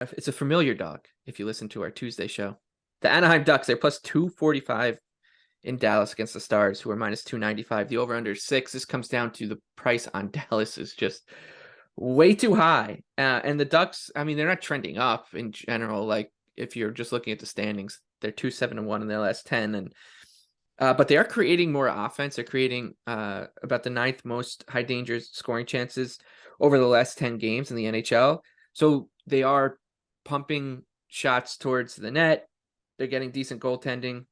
It's a familiar dog if you listen to our Tuesday show. The Anaheim Ducks, they're plus 245 in Dallas against the Stars, who are minus 295. The over-under 6. This comes down to the price on Dallas is just way too high. And the Ducks, I mean, they're not trending up in general. Like, if you're just looking at the standings, they're 2-7-1 in their last 10. And but they are creating more offense. They're creating about the ninth most high danger scoring chances over the last 10 games in the NHL. So they are pumping shots towards the net. They're getting decent goaltending.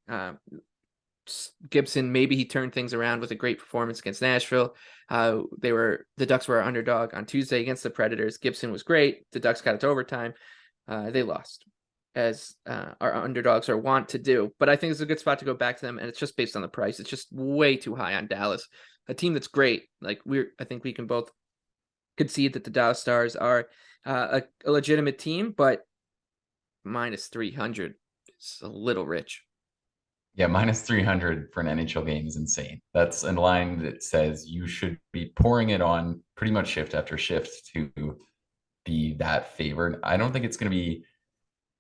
Gibson, maybe he turned things around with a great performance against Nashville. The Ducks were underdog on Tuesday against the Predators. Gibson was great. The Ducks got it to overtime. They lost, as our underdogs are wont to do. But I think it's a good spot to go back to them, and it's just based on the price. It's just way too high on Dallas, a team that's great. Like I think we can both concede that the Dallas Stars are a legitimate team, but minus 300 is a little rich. Yeah, minus 300 for an NHL game is insane. That's a line that says you should be pouring it on pretty much shift after shift to be that favored. I don't think it's going to be,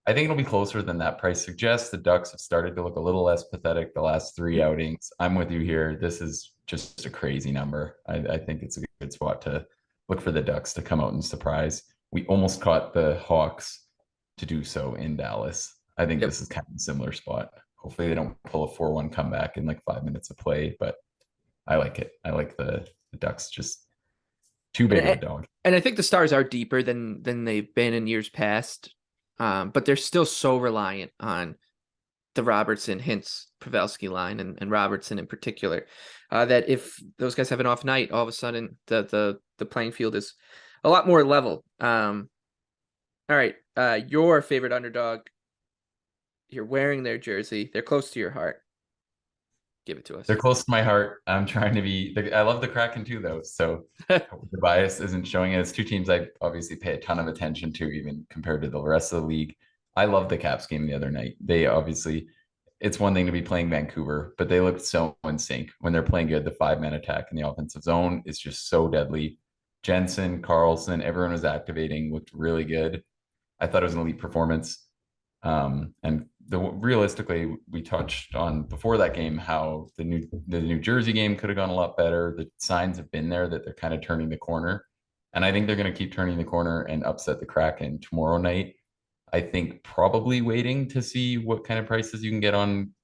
I think it'll be closer than that price suggests. The Ducks have started to look a little less pathetic the last three outings. I'm with you here. This is just a crazy number. I think it's a good spot to look for the Ducks to come out and surprise. We almost caught the Hawks to do so in Dallas. I think Yep. this is kind of a similar spot. Hopefully they don't pull a 4-1 comeback in like 5 minutes of play, but I like it. I like the Ducks just too big of a And, dog. and I think the Stars are deeper than they've been in years past, but they're still so reliant on the Robertson, Hintz, Pavelski line, and Robertson in particular, that if those guys have an off night, all of a sudden the playing field is a lot more level. All right, your favorite underdog. You're wearing their jersey. They're close to your heart. Give it to They're us. close to my heart. I'm trying to be. I love the Kraken too, though. So the bias isn't showing it. It's two teams I obviously pay a ton of attention to, even compared to the rest of the league. I love the Caps game the other night. They obviously, it's one thing to be playing Vancouver, but they looked so in sync when they're playing good. The 5-man attack in the offensive zone is just so deadly. Jensen, Carlson, everyone was activating, looked really good. I thought it was an elite performance. And realistically, we touched on before that game how the New Jersey game could have gone a lot better. The signs have been there that they're kind of turning the corner, and I think they're going to keep turning the corner and upset the Kraken tomorrow night. I think probably waiting to see what kind of prices you can get on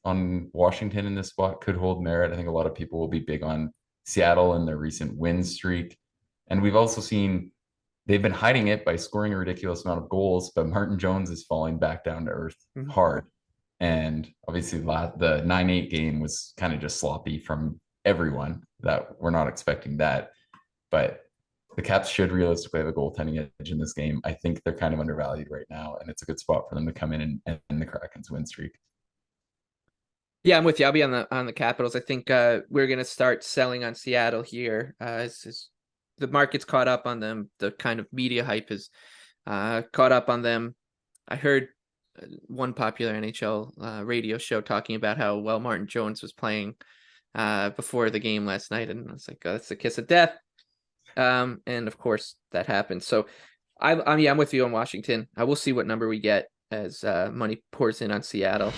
Washington in this spot could hold merit. I think a lot of people will be big on Seattle and their recent win streak, and we've also seen they've been hiding it by scoring a ridiculous amount of goals, but Martin Jones is falling back down to earth Mhm. hard. And obviously, the 9-8 game was kind of just sloppy from everyone that we're not expecting that. But the Caps should realistically have a goaltending edge in this game. I think they're kind of undervalued right now, and it's a good spot for them to come in and end the Kraken's win streak. Yeah, I'm with you. I'll be on the Capitals. I think we're gonna start selling on Seattle here. As the market's caught up on them, the kind of media hype is caught up on them. I heard one popular NHL radio show talking about how well Martin Jones was playing before the game last night, and I was like, oh, that's the kiss of death. And of course that happened. So I'm with you on Washington. I will see what number we get as money pours in on Seattle.